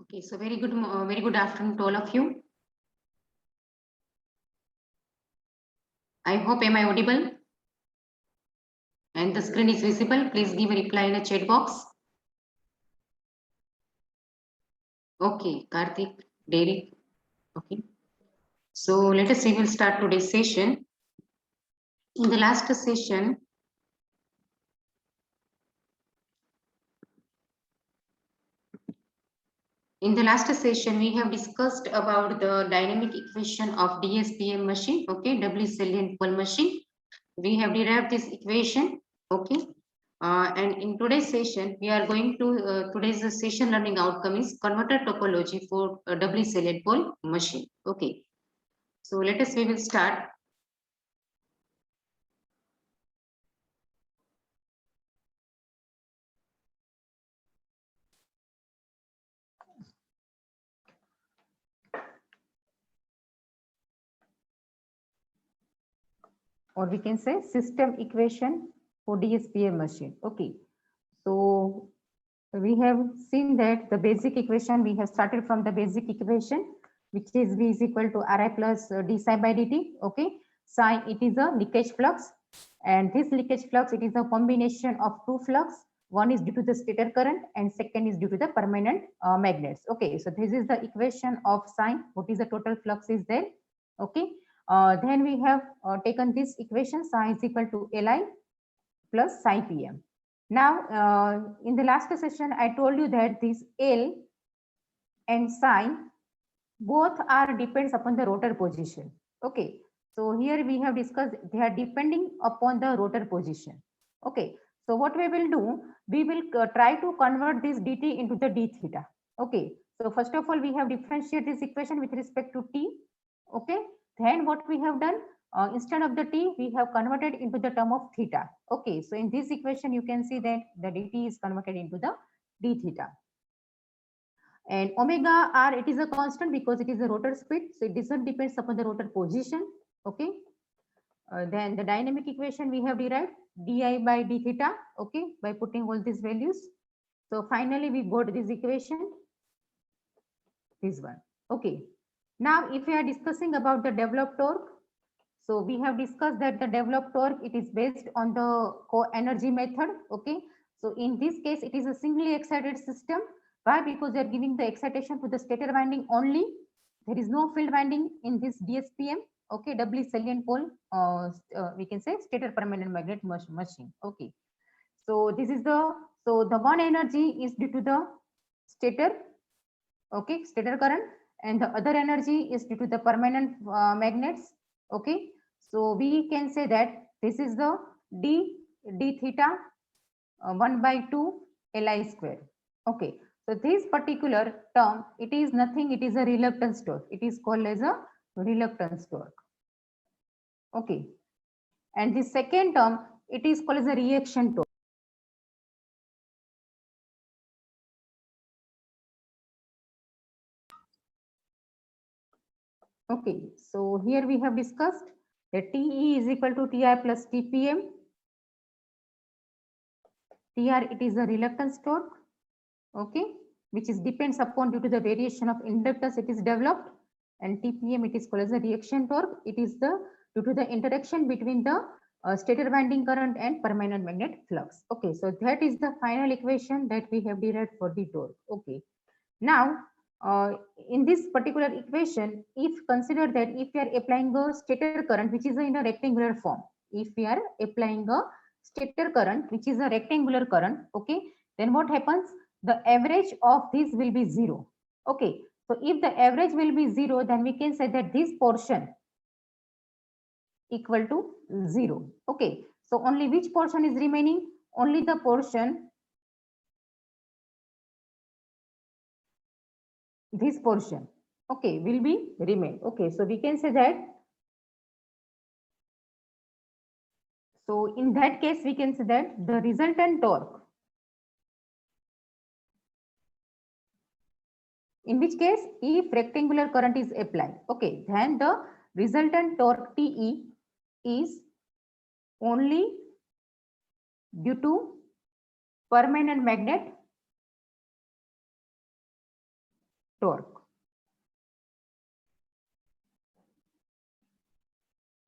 Okay, so very good afternoon to all of you. I hope am I audible and the screen is visible. Please give a reply in the chat box. Okay, Karthik, Derek. Okay, so let us see. We'll start today's session. In the last session, we have discussed about the dynamic equation of DSPM machine. Okay, double salient pole machine. We have derived this equation. Okay, and in today's session, we are going to today's session learning outcome is converter topology for a doubly salient pole machine. Okay, so we will start. Or we can say system equation for DSPM machine. Okay, so we have seen that the basic equation, we have started from the basic equation, which is V is equal to Ri plus d psi by dt. Okay, psi, it is a leakage flux, and this leakage flux, it is a combination of two flux. One is due to the stator current and second is due to the permanent magnets. Okay, so this is the equation of psi. What is the total flux is there? Okay, then we have taken this equation, psi is equal to Li plus psi Pm. Now, in the last session, I told you that this L and psi both are depends upon the rotor position. Okay, so here we have discussed they are depending upon the rotor position. Okay, so what we will do, we will try to convert this dt into the d theta. Okay, so first of all, we have differentiated this equation with respect to t. Okay, then what we have done, instead of the t, we have converted into the term of theta. Okay, so in this equation, you can see that the dt is converted into the d theta. And omega r, it is a constant because it is a rotor speed, so it doesn't depends upon the rotor position. Okay, then the dynamic equation we have derived di by d theta. Okay, by putting all these values. So finally we got this equation, this one. Okay, now if we are discussing about the developed torque, so we have discussed that the developed torque, it is based on the co-energy method. Okay, so in this case it is a singly excited system. Why? Because they are giving the excitation to the stator winding only. There is no field winding in this DSPM. Okay, doubly salient pole, we can say stator permanent magnet machine. Okay, so this is the one energy is due to the stator. Okay, stator current, and the other energy is due to the permanent magnets. Okay, so we can say that this is the d theta 1 by 2 Li square. Okay, so this particular term, it is nothing, it is a reluctance torque. It is called as a reluctance torque. Okay, and the second term, it is called as a reaction torque. Okay, so here we have discussed that TE is equal to TI plus TPM. TR, it is a reluctance torque, okay, which is depends upon due to the variation of inductance it is developed, and TPM, it is called as a reaction torque. It is the due to the interaction between the stator winding current and permanent magnet flux. Okay, so that is the final equation that we have derived for the torque. Okay, now in this particular equation, if consider that if we are applying a stator current which is in a rectangular form, if we are applying a stator current which is a rectangular current, okay, then what happens? The average of this will be 0. Okay, so if the average will be 0, then we can say that this portion equal to 0. Okay, so only which portion is remaining? Only the portion, this portion, okay, will be remain. Okay, so we can say that, so in that case we can say that the resultant torque, in which case if rectangular current is applied, okay, then the resultant torque TE is only due to permanent magnet torque.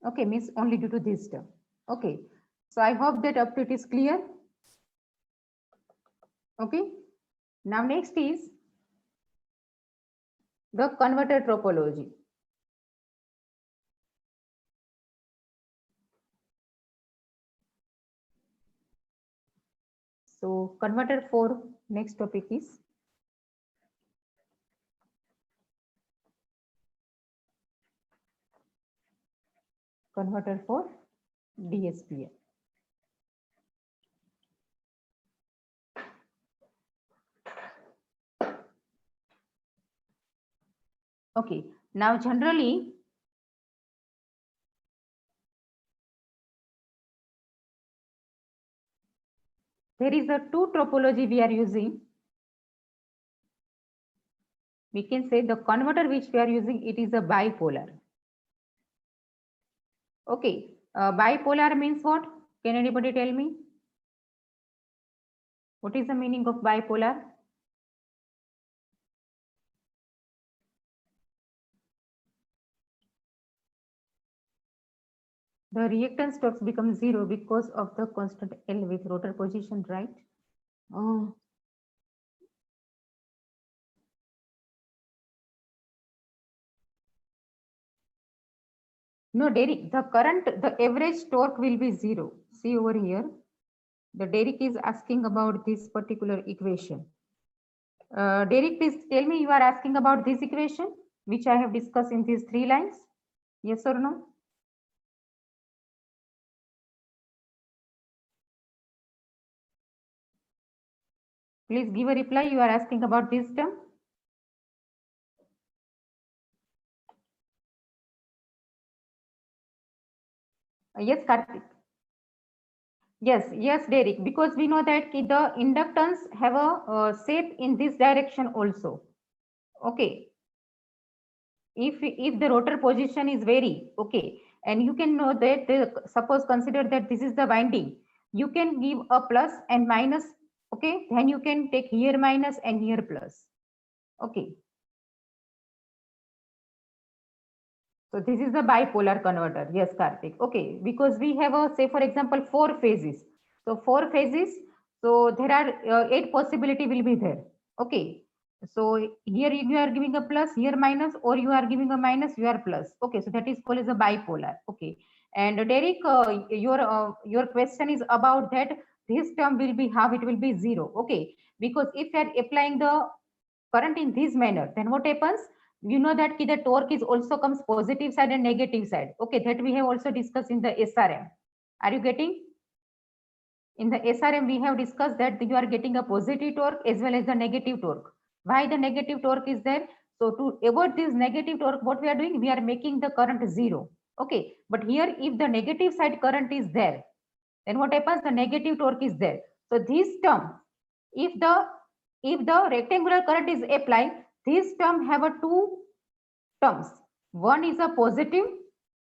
Okay, means only due to this term. Okay, so I hope that up to it is clear. Okay, now next is the converter topology. So converter for next topic is converter for DSPM. Okay, now generally there is a two topology we are using. We can say the converter which we are using, it is a bipolar. Okay, bipolar means what? Can anybody tell me? What is the meaning of bipolar? The reactance torques become zero because of the constant L with rotor position, right? Oh. No, Derek, the current, the average torque will be zero. See over here. The Derek is asking about this particular equation. Derek, please tell me, you are asking about this equation, which I have discussed in these three lines. Yes or no? Please give a reply. You are asking about this term. Yes, Karthik. Yes, Derek, because we know that the inductance have a shape in this direction also. Okay. If the rotor position is vary, okay, and you can know that suppose consider that this is the winding, you can give a plus and minus, okay, then you can take here minus and here plus. Okay. So this is the bipolar converter. Yes, Karthik. Okay, because we have a, say for example, 4 phases. So 4 phases. So there are 8 possibility will be there. Okay. So here you are giving a plus, here minus, or you are giving a minus, you are plus. Okay. So that is called as a bipolar. Okay. And Derek, your question is about that this term will be how it will be zero. Okay. Because if you are applying the current in this manner, then what happens? You know that the torque is also comes positive side and negative side. Okay, that we have also discussed in the SRM. Are you getting? In the SRM, we have discussed that you are getting a positive torque as well as the negative torque. Why the negative torque is there? So to avoid this negative torque, what we are doing? We are making the current zero. Okay, but here if the negative side current is there, then what happens? The negative torque is there. So this term, if the rectangular current is applied, this term have a two terms. One is a positive,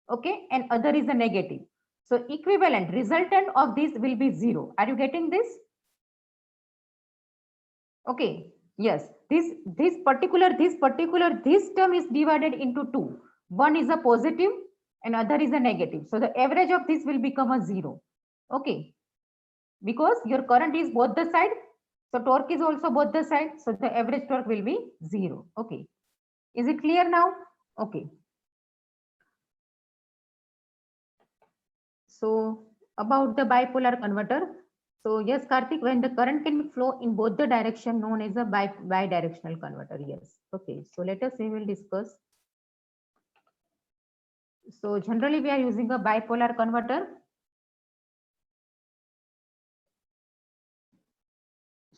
okay, and other is a negative. So equivalent resultant of this will be zero. Are you getting this? Okay. Yes. This term is divided into two. One is a positive and other is a negative. So the average of this will become a zero. Okay. Because your current is both the side. So torque is also both the side. So the average torque will be zero. Okay. Is it clear now? Okay. So about the bipolar converter. So yes, Karthik, when the current can flow in both the direction known as a bidirectional converter. Yes. Okay. So let us we will discuss. So generally we are using a bipolar converter.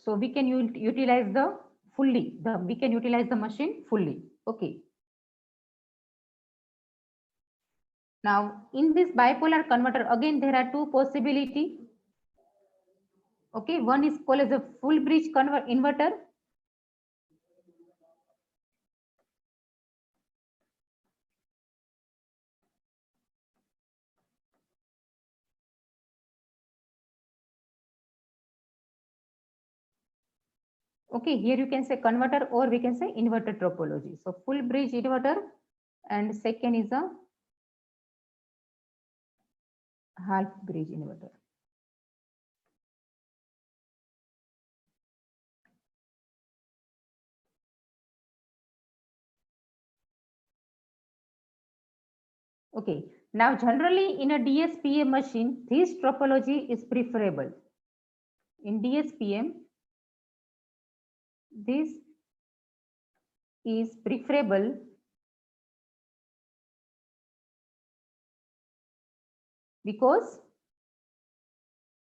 So we can utilize the we can utilize the machine fully. Okay. Now in this bipolar converter, again there are two possibility. Okay, one is called as a full bridge inverter. Okay, here you can say converter or we can say inverter topology. So full bridge inverter and second is a half bridge inverter. Okay, now generally in a DSPM machine, this topology is preferable. In DSPM, this is preferable because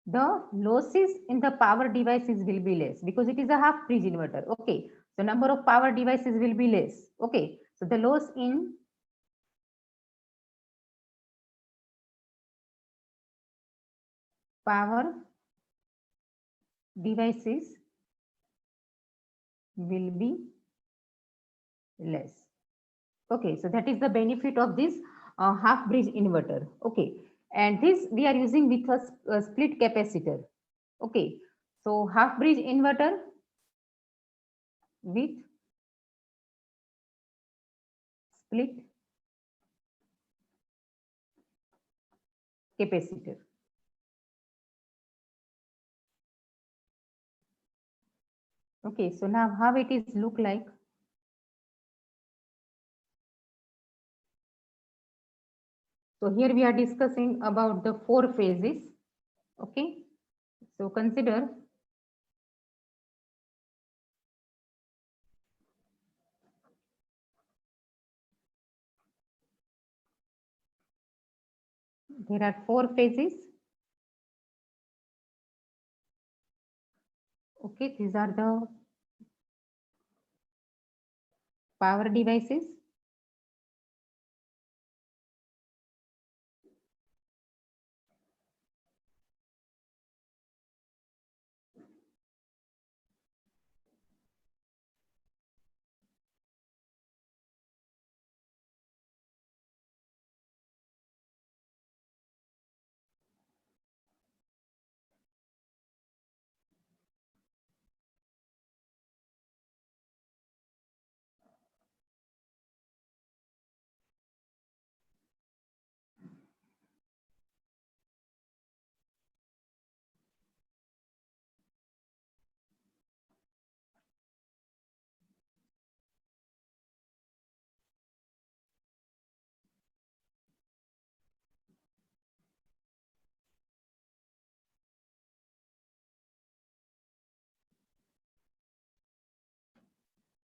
the losses in the power devices will be less because it is a half bridge inverter. Okay, so number of power devices will be less. Okay, so the loss in power devices will be less. Okay, so that is the benefit of this half bridge inverter. Okay, and this we are using with a split capacitor. Okay, so half bridge inverter with split capacitor. Okay, so now how it is look like? So here we are discussing about the 4 phases. Okay, so consider there are 4 phases. Okay, these are the power devices.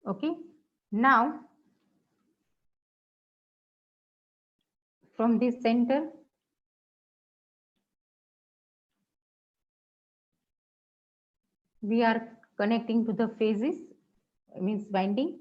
Okay, now from this center we are connecting to the phases, means winding.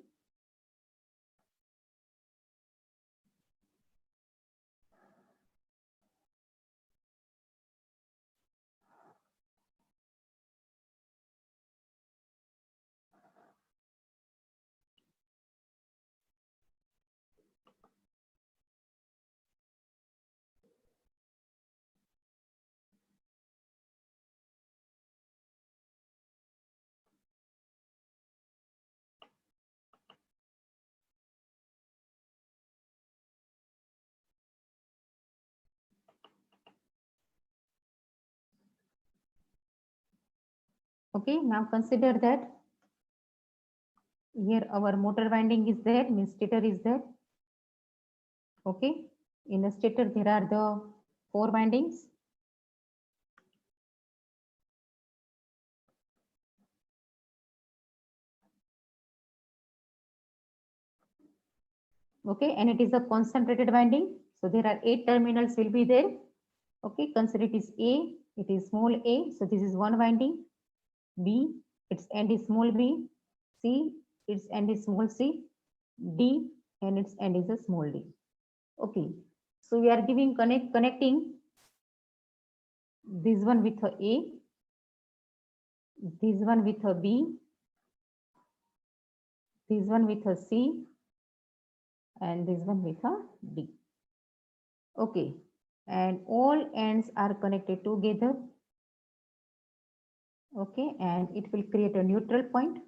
Okay, now consider that here our motor winding is there, means stator is there. Okay, in the stator there are the 4 windings. Okay, and it is a concentrated winding. So there are 8 terminals will be there. Okay, consider it is A, it is small a, so this is one winding. B, its end is small b. C, its end is small c. D, and its end is a small d. Okay, so we are giving connecting this one with a, this one with a b, this one with a c, and this one with a d. Okay, and all ends are connected together. Okay, and it will create a neutral point.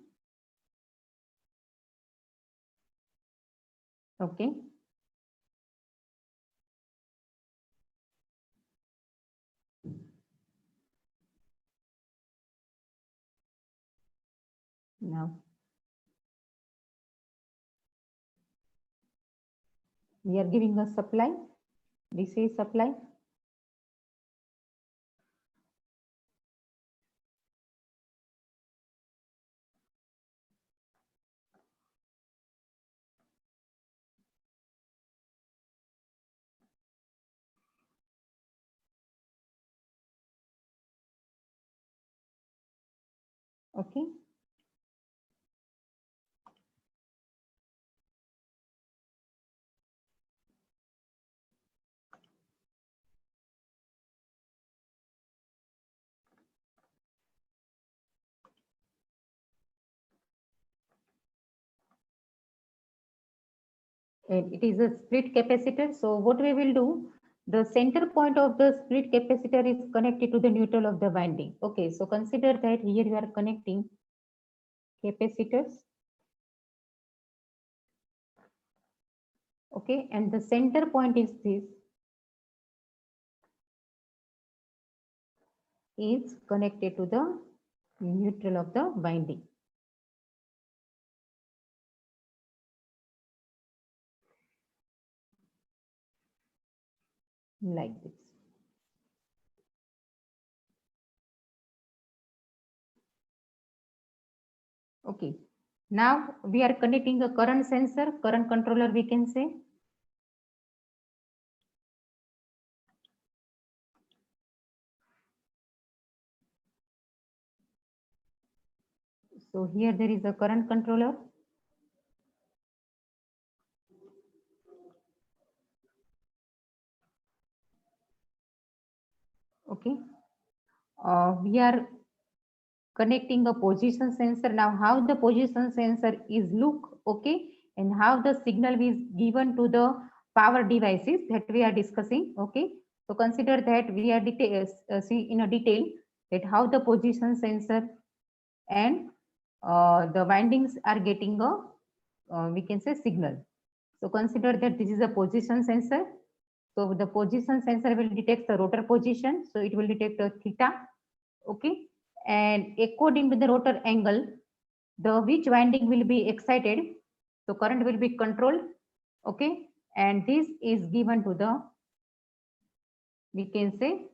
Okay. Now we are giving a supply. This is supply. Okay. And it is a split capacitor. So what we will do, the center point of the split capacitor is connected to the neutral of the winding. Okay, so consider that here we are connecting capacitors. Okay, and the center point is this, is connected to the neutral of the winding. Like this. Okay. Now we are connecting a current sensor, current controller, we can say. So here there is a current controller. Okay. We are connecting a position sensor. Now how the position sensor is look, okay, and how the signal is given to the power devices that we are discussing. Okay, so consider that we are see in a detail that how the position sensor and the windings are getting a we can say signal. So consider that this is a position sensor. So the position sensor will detect the rotor position, so it will detect a theta. Okay, and according to the rotor angle, the which winding will be excited, so current will be controlled. Okay, and this is given to the, we can say,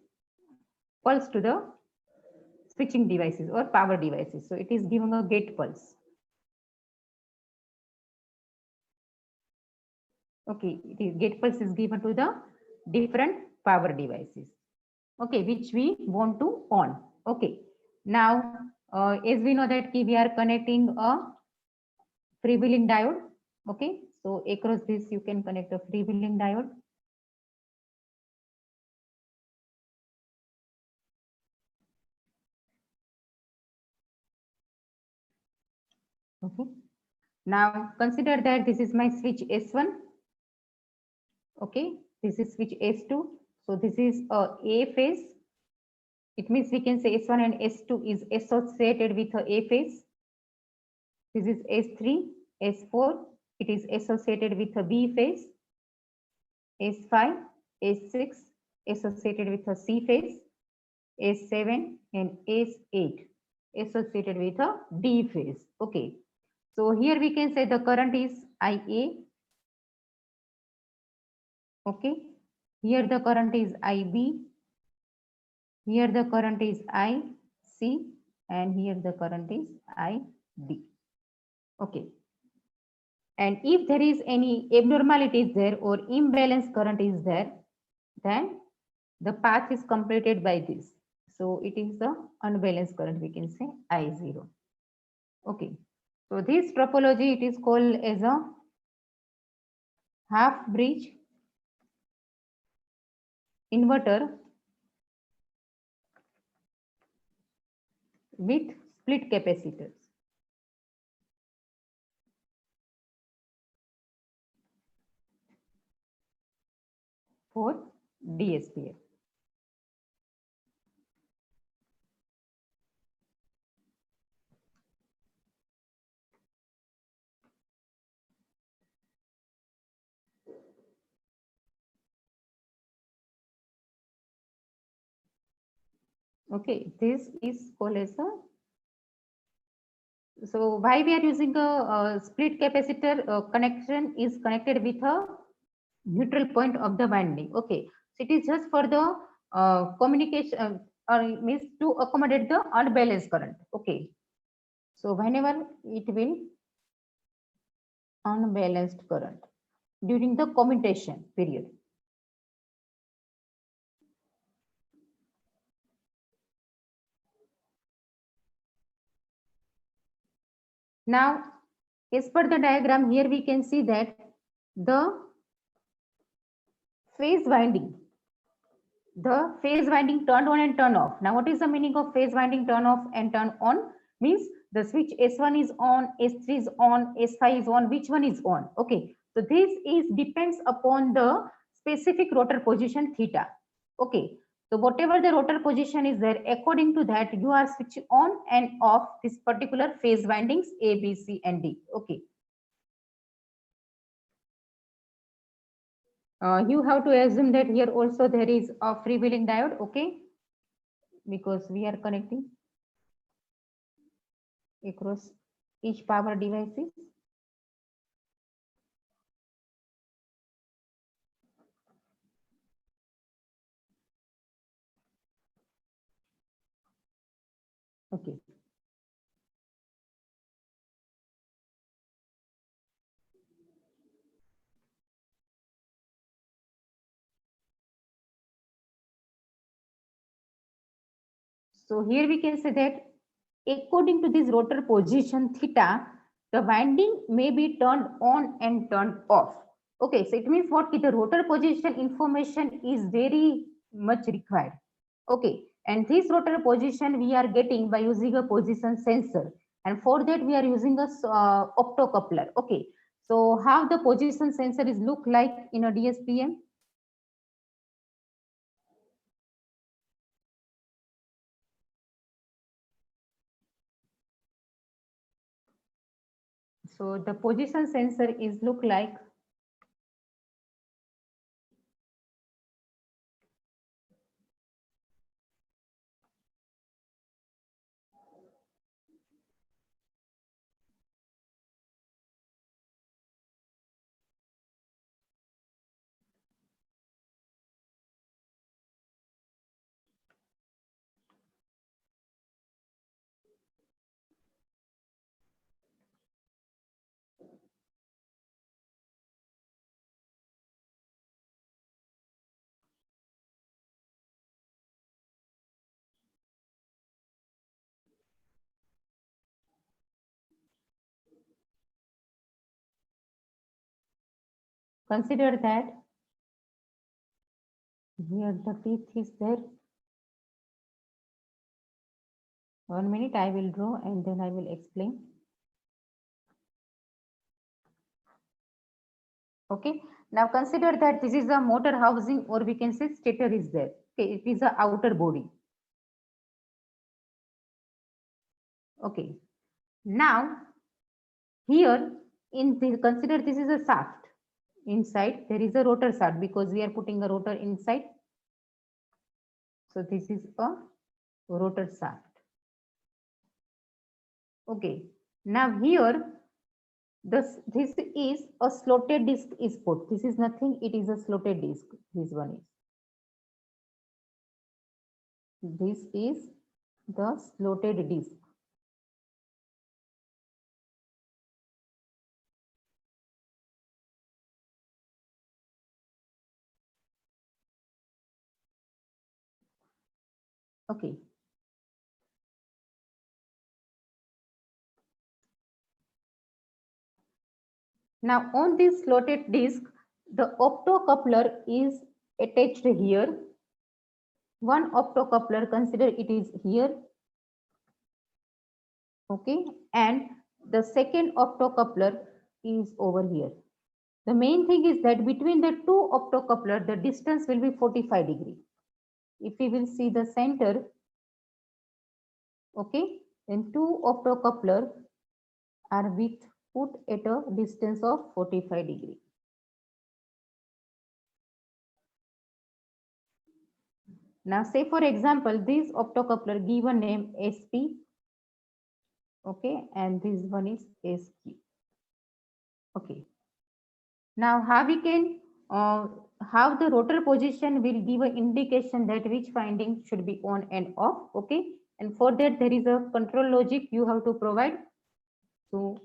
pulse to the switching devices or power devices. So it is giving a gate pulse. Okay, it is gate pulse is given to the different power devices. Okay, which we want to on. Okay, now as we know that we are connecting a freewheeling diode. Okay, so across this you can connect a freewheeling diode. Okay, now consider that this is my switch S1. Okay, this is switch S2. So this is a phase. It means we can say S1 and S2 is associated with a phase. This is S3, S4. It is associated with a B phase. S5, S6 associated with a C phase. S7 and S8 associated with a D phase. Okay. So here we can say the current is IA. Okay. Here the current is IB. Here the current is IC. And here the current is ID. Okay. And if there is any abnormality there or imbalance current is there, then the path is completed by this. So it is the unbalanced current, we can say I0. Okay. So this topology, it is called as a half bridge inverter with split capacitors. For DSPM. Okay, this is called as a. So why we are using a split capacitor connection is connected with a neutral point of the winding. Okay, so it is just for the communication or means to accommodate the unbalanced current. Okay, so whenever it will unbalanced current during the commutation period. Now, as per the diagram here, we can see that the phase winding turn on and turn off. Now, what is the meaning of phase winding turn off and turn on? Means the switch S1 is on, S3 is on, S5 is on, which one is on? Okay, so this is depends upon the specific rotor position theta. Okay, so whatever the rotor position is there, according to that, you are switching on and off this particular phase windings A, B, C, and D. Okay. You have to assume that here also there is a freewheeling diode, okay, because we are connecting across each power devices. Okay. So here we can say that according to this rotor position theta, the winding may be turned on and turned off. Okay, so it means what? The rotor position information is very much required. Okay, and this rotor position we are getting by using a position sensor, and for that we are using a optocoupler. Okay, so how the position sensor is look like in a DSPM? So the position sensor is look like. Consider that here the teeth is there. 1 minute I will draw and then I will explain. Okay. Now consider that this is a motor housing or we can say stator is there. Okay. It is a outer body. Okay. Now here in this, consider this is a shaft. Inside there is a rotor shaft because we are putting a rotor inside. So this is a rotor shaft. Okay. Now here this is a slotted disc is put. This is nothing. It is a slotted disc. This one is. This is the slotted disc. Okay. Now on this slotted disc, the optocoupler is attached here. One optocoupler, consider it is here. Okay. And the second optocoupler is over here. The main thing is that between the two optocoupler, the distance will be 45 degree. If we will see the center, okay, then two optocoupler are with put at a distance of 45 degree. Now say for example, this optocoupler given name SP, okay, and this one is SQ. Okay. Now how we can how the rotor position will give an indication that which winding should be on and off. Okay, and for that there is a control logic you have to provide. So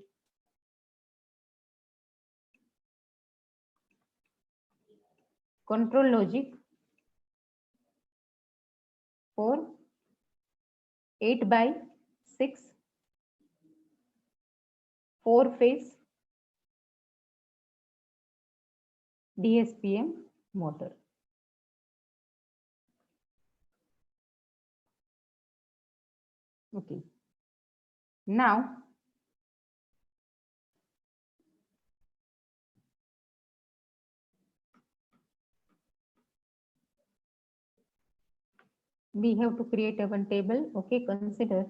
control logic for 8/6 4-phase DSPM motor. Okay. Now we have to create a one table. Okay, consider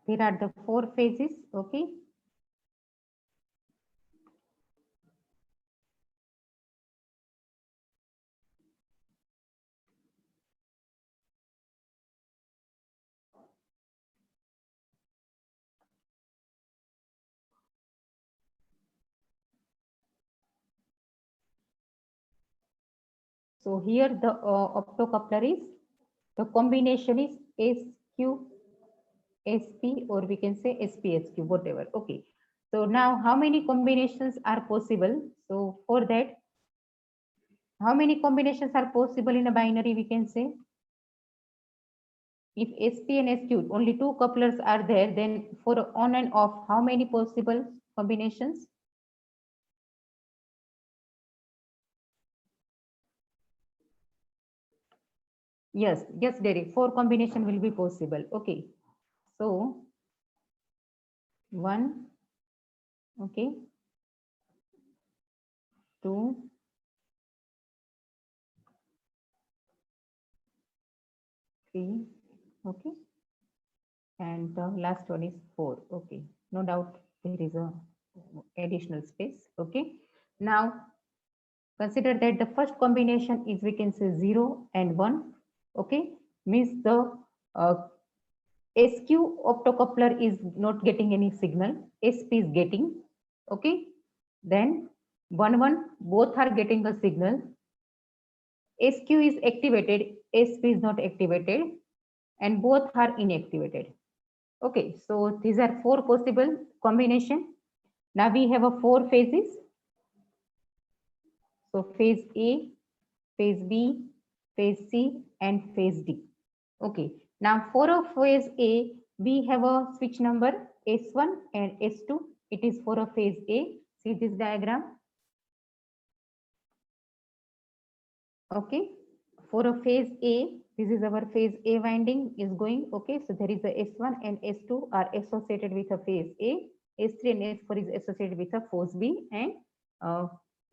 there are the 4 phases. Okay. So here the optocoupler is, the combination is SQ, SP, or we can say SPSQ, whatever. Okay. So now how many combinations are possible? So for that, how many combinations are possible in a binary, we can say? If SP and SQ, only 2 couplers are there, then for on and off, how many possible combinations? Yes, Derek, 4 combination will be possible. Okay. So 1, okay, 2, 3, okay, and the last one is 4. Okay, no doubt there is a additional space. Okay, now consider that the first combination is, we can say, 0 and 1. Okay, means the SQ optocoupler is not getting any signal, SP is getting. Okay, then 1 both are getting a signal. SQ is activated, SP is not activated, and both are inactivated. Okay, so these are 4 possible combination. Now we have a 4 phases. So phase A, phase B, phase C, and phase D. Okay, now for a phase A, we have a switch number S1 and S2. It is for a phase A. See this diagram. Okay, for a phase A, this is our phase A winding is going. Okay, so there is a S1 and S2 are associated with a phase A. S3 and S4 is associated with a phase B and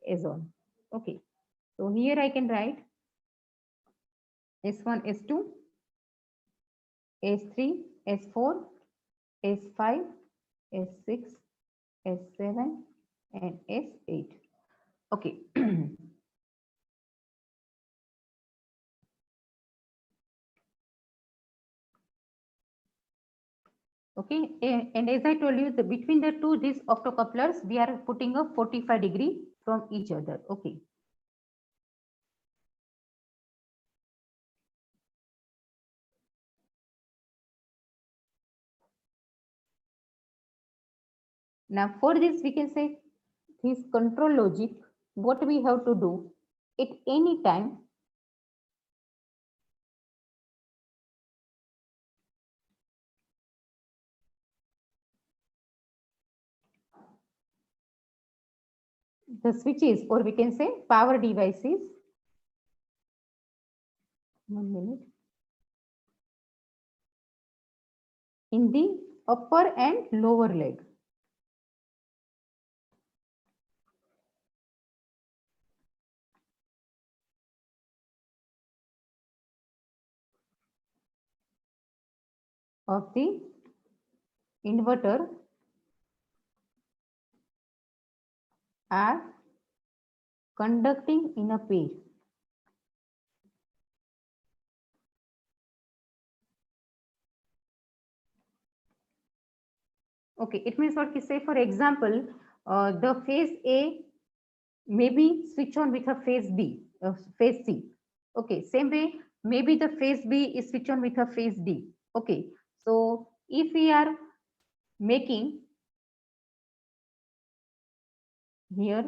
S1. Okay, so here I can write S1, S2, S3, S4, S5, S6, S7, and S8. Okay. Okay, and as I told you, between the two these optocouplers, we are putting a 45-degree from each other. Okay. Now for this, we can say this control logic, what we have to do at any time, the switches, or we can say power devices. 1 minute. In the upper and lower leg. Of the inverter are conducting in a pair. Okay, it means what we say, for example, the phase A may be switch on with a phase B, phase C. Okay, same way, maybe the phase B is switch on with a phase D. Okay, so if we are making here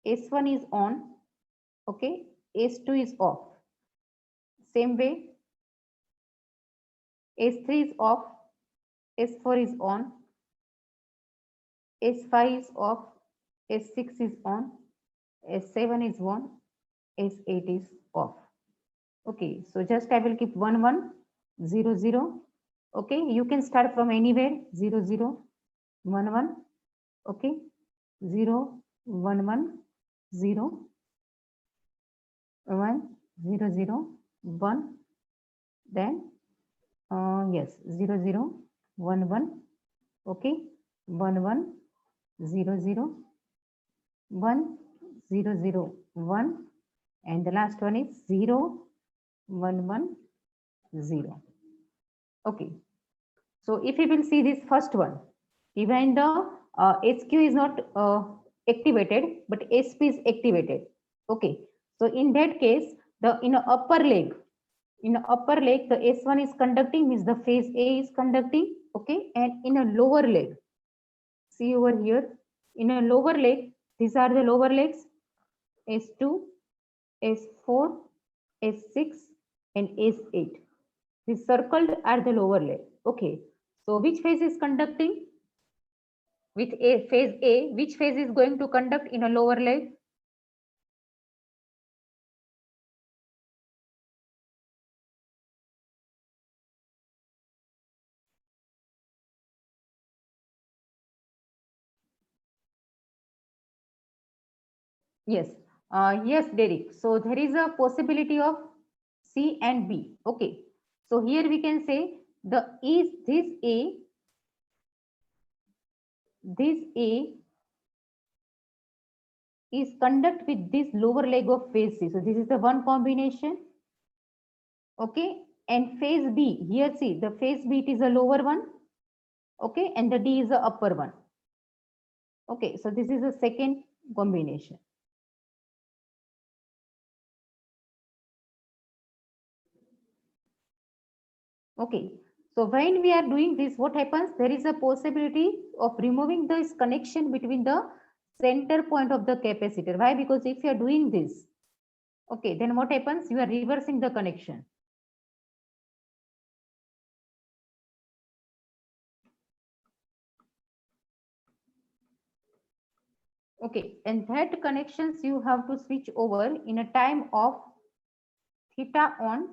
S1 is on, okay, S2 is off. Same way, S3 is off, S4 is on, S5 is off, S6 is on, S7 is on, S8 is off. Okay, so just I will keep 1 1 0 0. Okay, you can start from anywhere, 0 0 1 1. Okay, 0 1 1 0 1 0 0 1. Then yes, 0 0 1 1. Okay, 1 1 0 0 1 0 0 1, and the last one is 0 1 1 0. Okay, so if you will see this first one, even the SQ is not activated, but SP is activated. Okay, so in that case, the in a upper leg, the S1 is conducting, means the phase A is conducting. Okay, and in a lower leg, see over here, in a lower leg, these are the lower legs, S2, S4, S6, and S8. These circled are the lower leg. Okay, so which phase is conducting? With a phase A, which phase is going to conduct in a lower leg? Yes, yes, Derek. So there is a possibility of C and B. Okay, so here we can say the is this A is conduct with this lower leg of phase C. So this is the one combination. Okay, and phase B, here see the phase B, it is a lower one. Okay, and the D is the upper one. Okay, so this is the second combination. Okay, so when we are doing this, what happens? There is a possibility of removing this connection between the center point of the capacitor. Why? Because if you are doing this, okay, then what happens? You are reversing the connection. Okay, and that connections you have to switch over in a time of theta on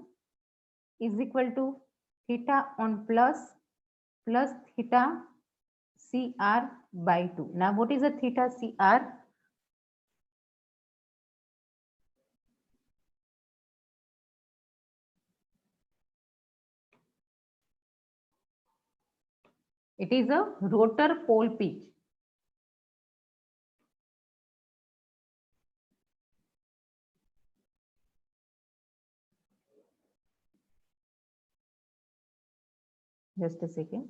is equal to theta on plus theta CR by 2. Now, what is a theta CR? It is a rotor pole pitch. Just a second.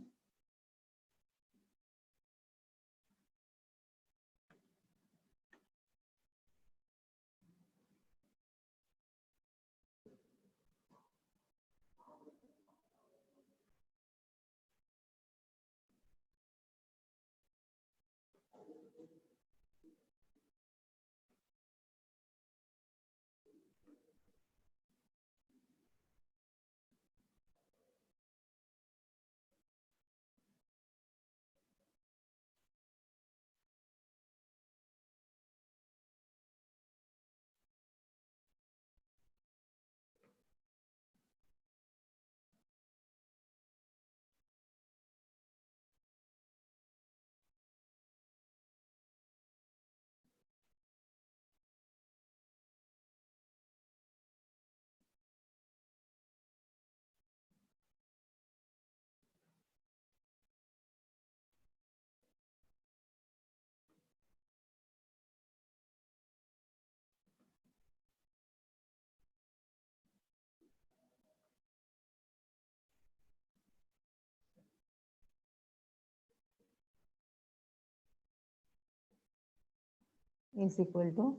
is equal to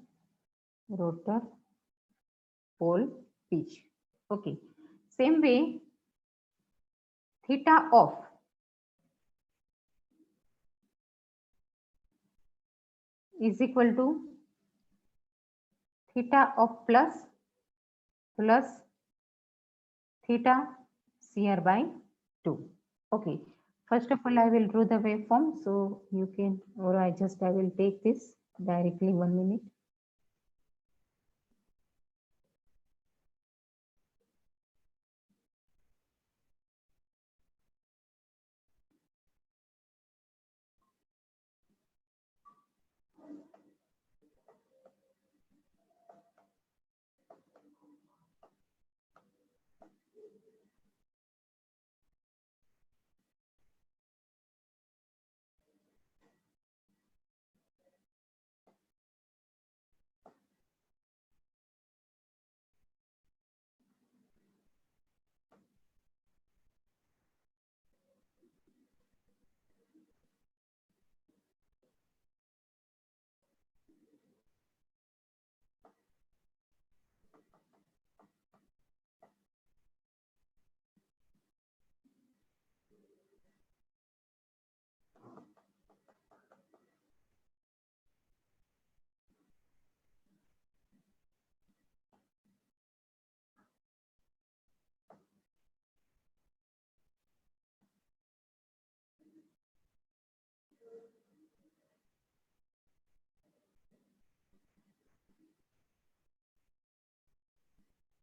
rotor pole pitch. Okay. Same way, theta of is equal to theta of plus theta CR by 2. Okay. First of all, I will draw the waveform. So you can, or I will take this directly 1 minute.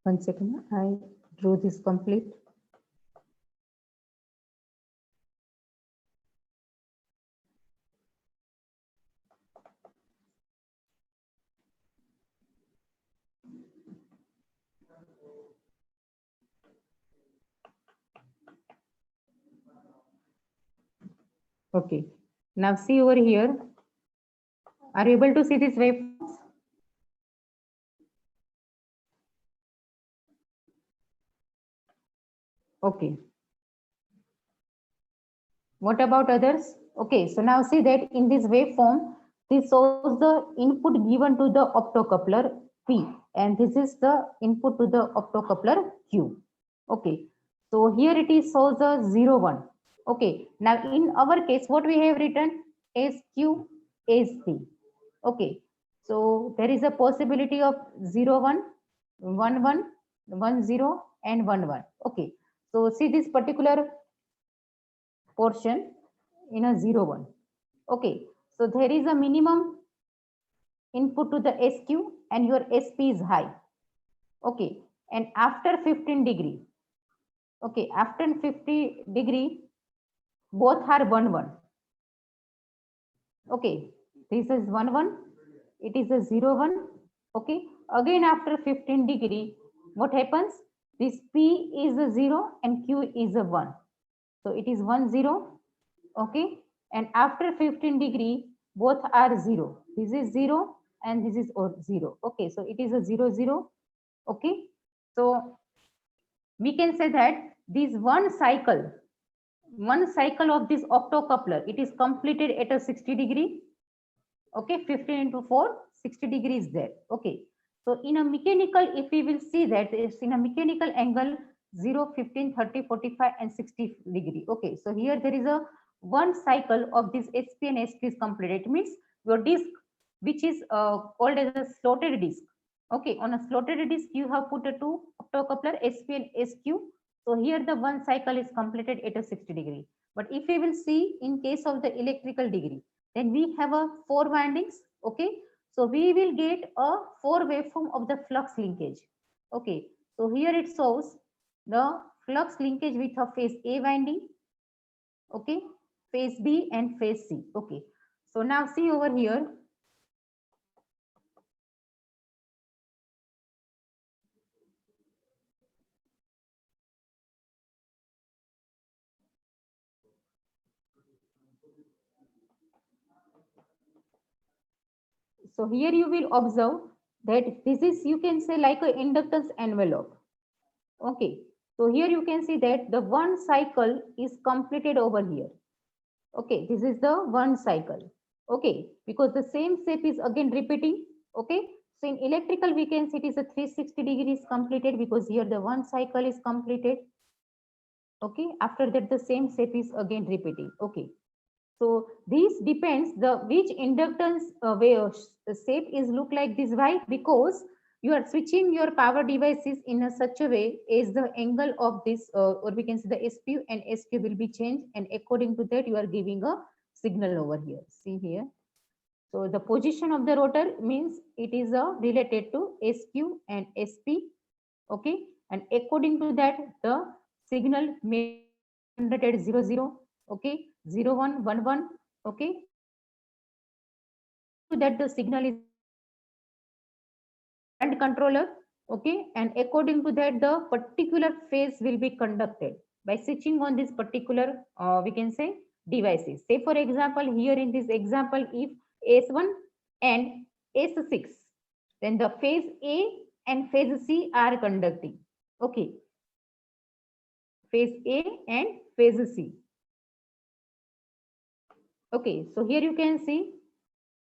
One second, I drew this complete. Okay. Now see over here. Are you able to see this waveforms? Okay. What about others? Okay, so now see that in this waveform, this shows the input given to the optocoupler P, and this is the input to the optocoupler Q. Okay, so here it is shows the 0, 1. Okay, now in our case, what we have written SQ, SP. Okay, so there is a possibility of 0, 1, 1, 1, 1, 0, and 1, 1. Okay, so see this particular portion in a 0, 1. Okay, so there is a minimum input to the SQ and your SP is high. Okay, and after 15 degree, okay, after 50 degree, both are 1, 1. Okay, this is 1, 1, it is a 0, 1. Okay, again after 15 degree, what happens? This P is a 0 and Q is a 1. So it is 1, 0. Okay, and after 15 degree, both are 0. This is 0 and this is 0. Okay, so it is a 0, 0. Okay, so we can say that this one cycle of this optocoupler, it is completed at a 60 degree. Okay, 15 into 4, 60 degrees there. Okay, so in a mechanical, if we will see that it's in a mechanical angle 0, 15, 30, 45 and 60 degree. Okay, so here there is a one cycle of this SP and SP is completed. It means your disc, which is called as a slotted disc. Okay, on a slotted disc you have put a two optocoupler SP and SQ. So here the one cycle is completed at a 60 degree. But if we will see in case of the electrical degree, then we have a 4 windings. Okay, so we will get a 4 waveform of the flux linkage. Okay, so here it shows the flux linkage with a phase A winding, okay, phase B and phase C. Okay, so now see over here. So here you will observe that this is, you can say, like a inductance envelope. Okay, so here you can see that the one cycle is completed over here. Okay, this is the one cycle. Okay, because the same shape is again repeating. Okay, so in electrical we can see it is a 360 degrees completed because here the one cycle is completed. Okay, after that the same shape is again repeating. Okay, so this depends the which inductance shape is look like this. Why? Because you are switching your power devices in a such a way as the angle of this or we can say the SQ and SQ will be changed, and according to that you are giving a signal over here. See here. So the position of the rotor means it is related to SQ and SP. Okay, and according to that the signal may at 00. Okay, 0111. Okay, to that the signal is current controller. Okay, and according to that the particular phase will be conducted by switching on this particular we can say devices. Say for example here in this example if S1 and S6, then the phase A and phase C are conducting. Okay, phase A and phase C. Okay, so here you can see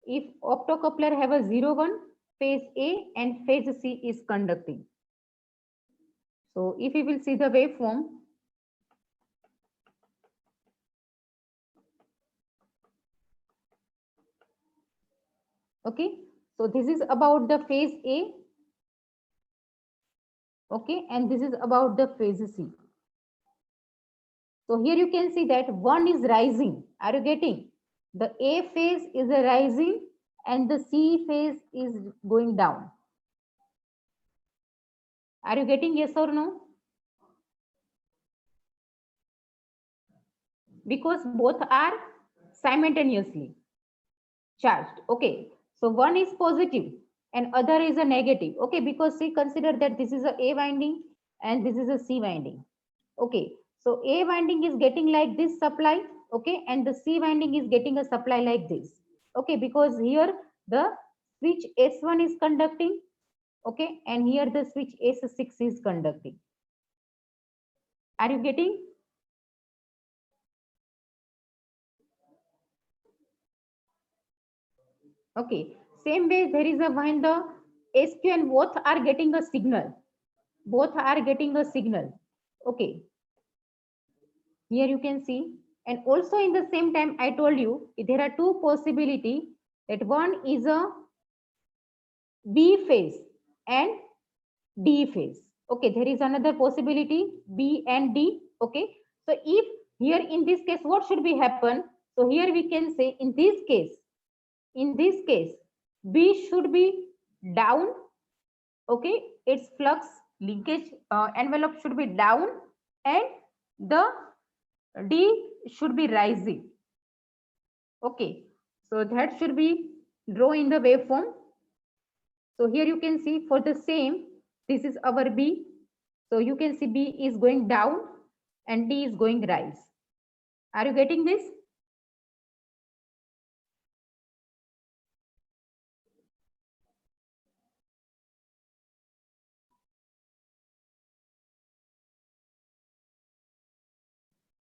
if optocoupler have a 01, phase A and phase C is conducting. So if we will see the waveform, okay, so this is about the phase A, okay, and this is about the phase C. So here you can see that one is rising. Are you getting? The A phase is a rising and the C phase is going down. Are you getting yes or no? Because both are simultaneously charged. Okay, so one is positive and other is a negative. Okay, because see, consider that this is a winding and this is a C winding. Okay, so A winding is getting like this supply. Okay, and the C winding is getting a supply like this. Okay, because here the switch S1 is conducting. Okay, and here the switch S6 is conducting. Are you getting? Okay, same way there is a when the SQ and both are getting a signal. Both are getting a signal. Okay, here you can see. And also in the same time, I told you there are two possibility that one is a B phase and D phase. Okay, there is another possibility B and D. Okay, so if here in this case, what should be happen? So here we can say in this case, B should be down. Okay, its flux linkage envelope should be down and the D should be rising. Okay, so that should be draw in the waveform. So here you can see for the same, this is our B. So you can see B is going down and D is going rise. Are you getting this?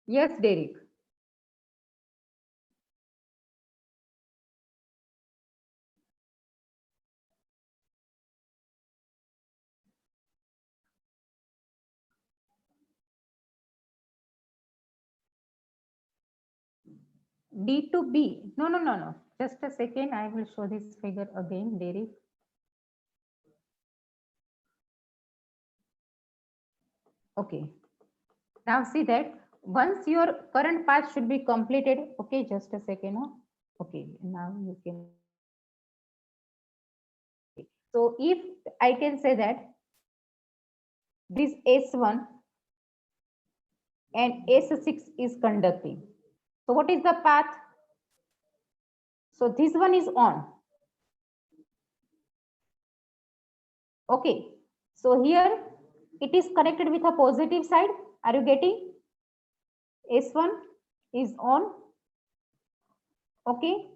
Yes, Derek. D to B. No, no, no, no. Just a second. I will show this figure again, Derek. Okay. Now see that once your current path should be completed. Okay, just a second. Huh? Okay, now you can. So if I can say that this S1 and S6 is conducting. So what is the path? So this one is on. Okay. So here it is connected with a positive side. Are you getting? S1 is on. Okay.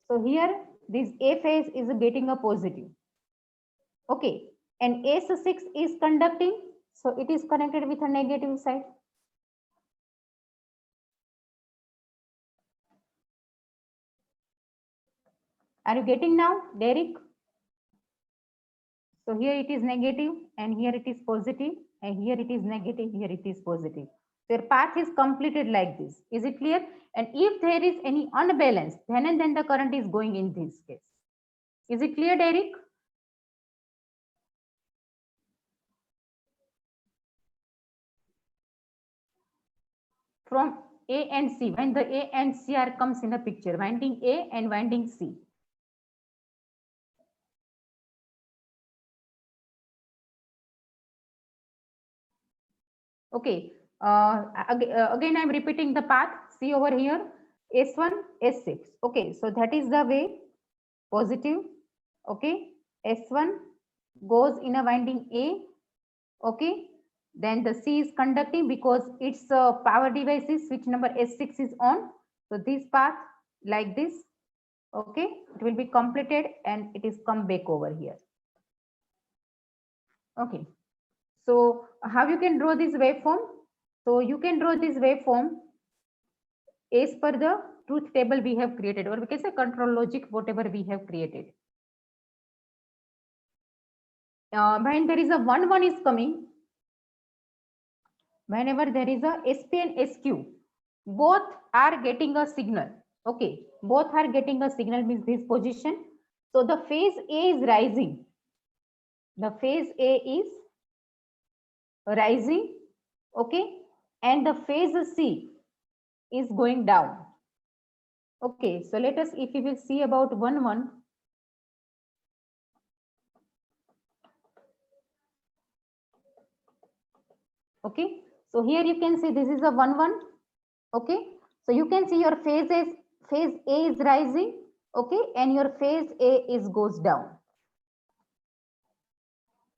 So here this A phase is getting a positive. Okay. And S6 is conducting. So it is connected with a negative side. Are you getting now, Derek? So here it is negative and here it is positive and here it is negative, here it is positive. Their path is completed like this. Is it clear? And if there is any unbalance, then and then the current is going in this case. Is it clear, Derek? From A and C, when the A and C are comes in the picture, winding A and winding C. Okay, again I'm repeating the path. See over here, S1, S6. Okay, so that is the way, positive. Okay, S1 goes in a winding A. Okay, then the C is conducting because its power device is switch number S6 is on. So this path like this. Okay, it will be completed and it is come back over here. Okay, so how you can draw this waveform? So you can draw this waveform as per the truth table we have created, or we can say control logic, whatever we have created. When there is a 1 1 is coming, whenever there is a SP and SQ, both are getting a signal. Okay, both are getting a signal, means this position. So the phase A is rising. The phase A is rising. Okay, and the phase C is going down. Okay, so let us, if we will see about 1 1. Okay, so here you can see this is a 1 1. Okay, so you can see your phase A is rising. Okay, and your phase A is goes down.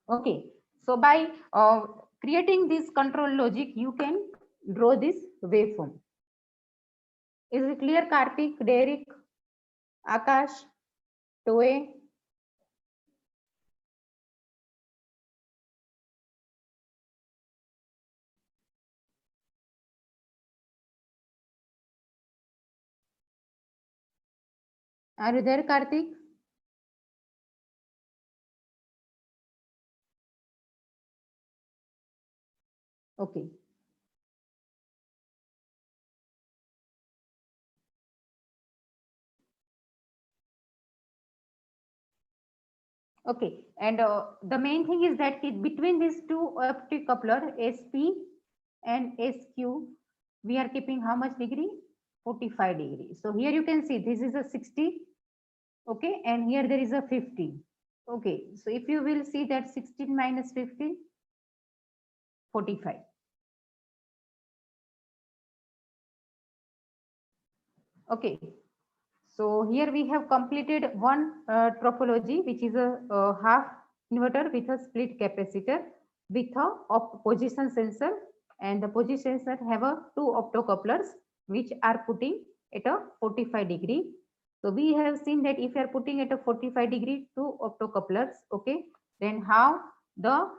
Okay, so by creating this control logic, you can draw this waveform. Is it clear, Karthik, Derek, Akash, Toe? Are you there, Karthik? Okay. Okay, and the main thing is that between these two optic coupler, SP and SQ, we are keeping how much degree? 45 degree. So here you can see this is a 60. Okay, and here there is a 50. Okay, so if you will see that 16 minus 50, 45. Okay, so here we have completed one topology, which is a half inverter with a split capacitor with a position sensor, and the position sensor have a two optocouplers which are putting at a 45 degree. So we have seen that if you are putting at a 45 degree two optocouplers, okay, then how the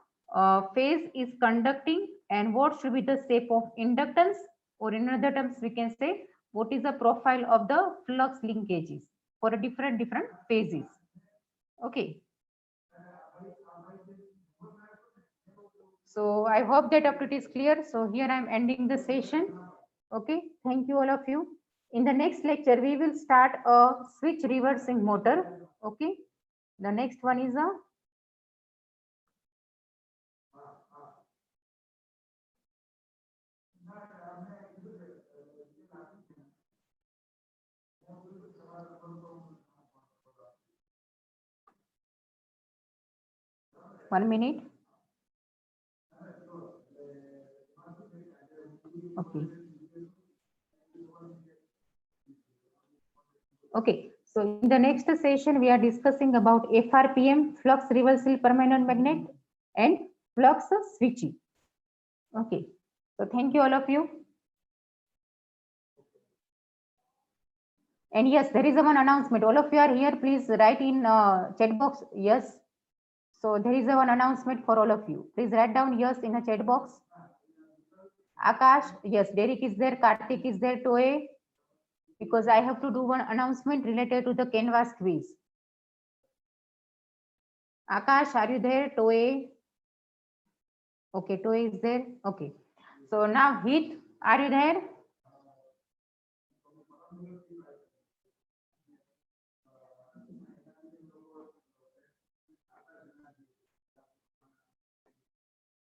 phase is conducting and what should be the shape of inductance, or in other terms we can say what is the profile of the flux linkages for a different phases. Okay, so I hope that up to it is clear. So here I am ending the session. Okay, thank you all of you. In the next lecture we will start a switch reversing motor. Okay, the next one is a one minute. Okay. Okay, so in the next session, we are discussing about FRPM, flux reversal permanent magnet, and flux switching. Okay, so thank you all of you. And yes, there is a one announcement. All of you are here. Please write in chat box. Yes. So there is a one announcement for all of you. Please write down yes in a chat box. Akash, yes. Derek is there. Karthik is there. Toe, because I have to do one announcement related to the Canvas quiz. Akash, are you there? Toe. Okay, Toe is there. Okay. So now Heath, are you there?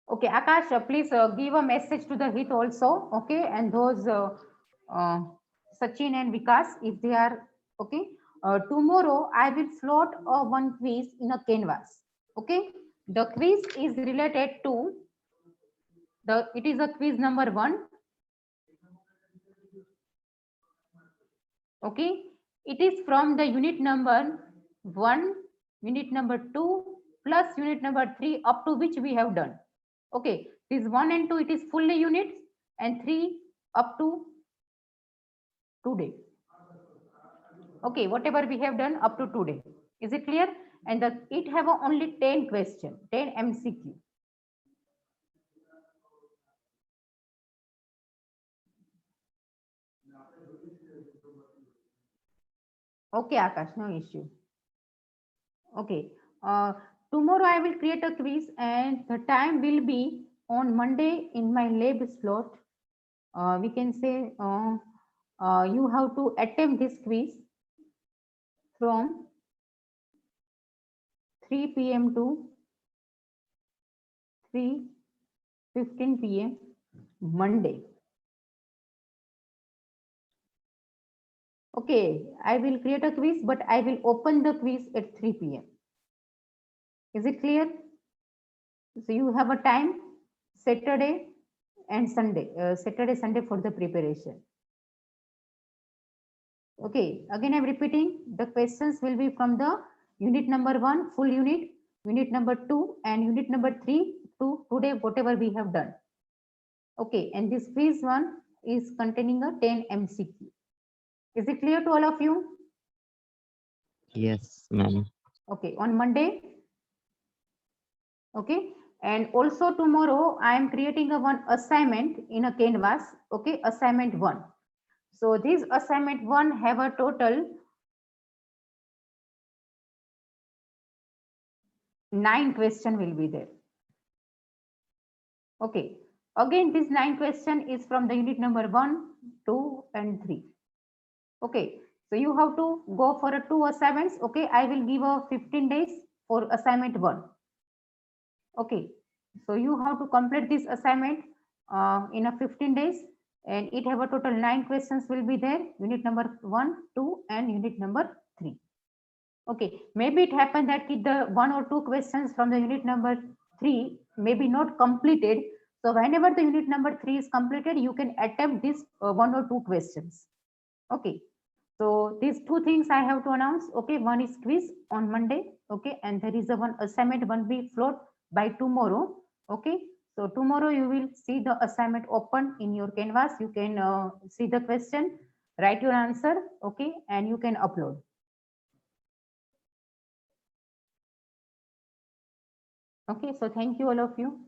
Okay, Akash, please give a message to the Heath also. Okay, and those uh, Sachin and Vikas, if they are okay. Tomorrow I will float one quiz in a canvas. Okay, the quiz is related to it is a quiz number 1. Okay, it is from the unit number 1, unit number 2 plus unit number 3 up to which we have done. Okay, this 1 and 2 it is fully units, and 3 up to today. Okay, whatever we have done up to today. Is it clear? And it have only 10 question, 10 MCQ. Okay, Akash, no issue. Okay, tomorrow I will create a quiz, and the time will be on Monday in my lab slot. We can say you have to attempt this quiz from 3 p.m. to 3:15 p.m. Monday. Okay, I will create a quiz, but I will open the quiz at 3 p.m. Is it clear? So you have a time, Saturday and Sunday, Saturday, Sunday for the preparation. Okay, again I'm repeating, the questions will be from the unit number 1, full unit number 2, and unit number 3 to today, whatever we have done. Okay, and this quiz one is containing a 10 MCQ. Is it clear to all of you? Yes, ma'am. Okay, on Monday. Okay, and also tomorrow I am creating a one assignment in a canvas. Okay, assignment 1. So this assignment 1 have a total 9 question will be there. Okay, again this 9 question is from the unit number 1, 2 and 3. Okay, so you have to go for a 2 assignments. Okay, I will give a 15 days for assignment 1. Okay, so you have to complete this assignment in a 15 days, and it have a total 9 questions will be there, unit number 1, 2 and unit number 3. Okay, maybe it happened that the 1 or 2 questions from the unit number 3 may be not completed. So whenever the unit number 3 is completed, you can attempt this 1 or 2 questions. Okay, so these 2 things I have to announce. Okay, one is quiz on Monday. Okay, and there is a one assignment one we float by tomorrow. Okay, so tomorrow you will see the assignment open in your canvas. You can see the question, write your answer. Okay, and you can upload. Okay, so thank you all of you.